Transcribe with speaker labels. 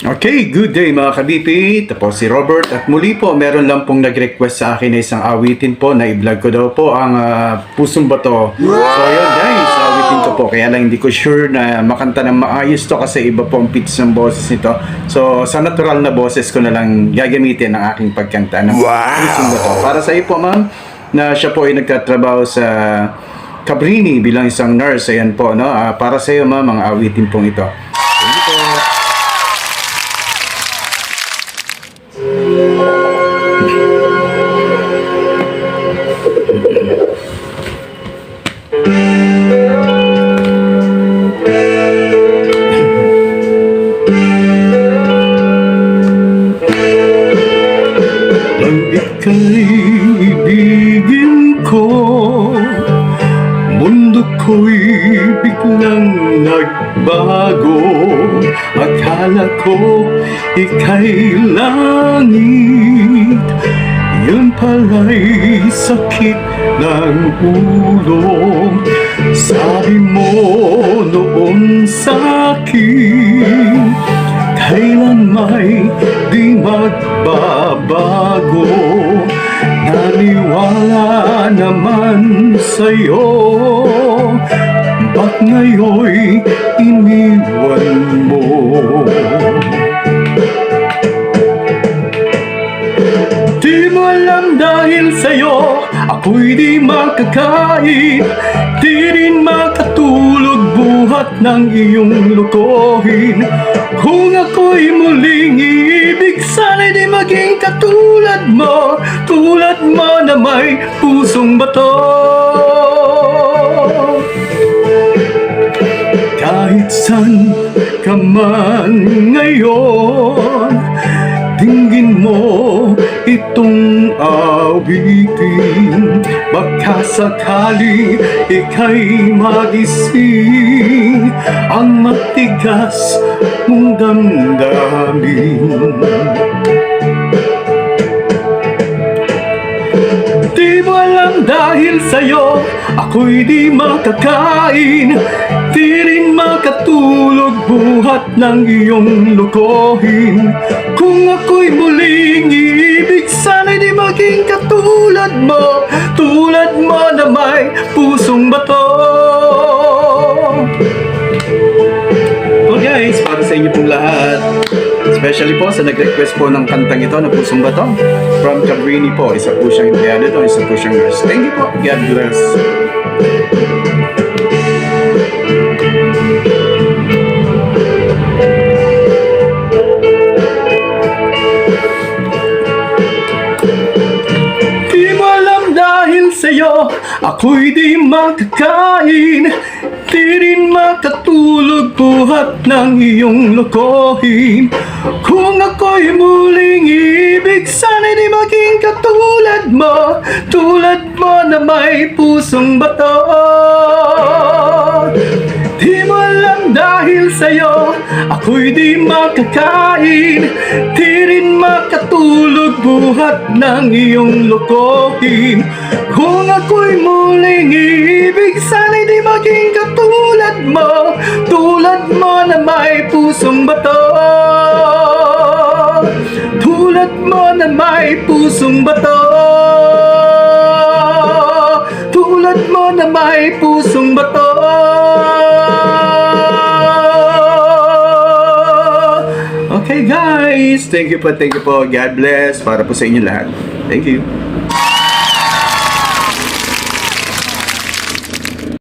Speaker 1: Okay, good day mga kabipi. Ito po si Robert at muli po meron lang pong nag-request sa akin na isang awitin po na i-vlog ko daw po ang Pusong Bato. So yun guys, awitin ko po. Kaya lang hindi ko sure na makanta ng maayos to kasi iba po ang pitch ng boses nito. So sa natural na boses ko na lang gagamitin ang aking pagkanta ng Pusong Bato. Para sa iyo po ma'am, na siya po ay nagtatrabaho sa Cabrini bilang isang nurse. Ayan po, no? Para sa iyo ma'am, ang awitin pong ito. Thank you po. Pag ika'y ibigin ko, mundo ko'y biglang nagbago. Akala ko ika'y langit, yun pala'y sakit ng ulo. Sabi mo noon sa'kin, kailan may di magbabago. Naniwala naman sa'yo, ba't ngayon'y iniwan mo? Di mo alam dahil sa'yo ako'y di makakain, di rin makatulog buhat ng iyong lokohin. Kung ako'y muling ibig, sana'y di maging katulad mo, tulad mo na may pusong bato. Kahit san ka man ngayon, dinggin mo itong awitin. Baka sakali ika'y magising ang matigas mong damdamin. Di mo alam dahil sa'yo ako'y di makakain, di rin makatulog buhat ng iyong lokohin. Kung ako'y muling ibig, sana'y di maging katulad mo, tulad mo na may pusong bato. So guys, para sa inyo pong lahat, especially po sa nag-request po ng kantang ito na Pusong Bato from Cabrini po. Isa po siyang empleyado doon, isa po siyang nurse. Thank you po. God bless. Di mo alam dahil sa'yo ako'y di makakain, di rin makatulog buhat ng iyong lokohin. Kung ako'y muling ibig, sana'y di maging katulad mo, tulad mo na may pusong bato. Di mo alam dahil sa'yo ako'y di makakain, di rin makatulog buhat ng iyong lokohin. Kung ako'y muling ibig, sana'y di maging katulad mo, tulad mo na may pusong bato. Tulad mo na may pusong bato, tulad mo na may pusong bato. Okay guys, thank you po, God bless para po sa inyo lahat. Thank you.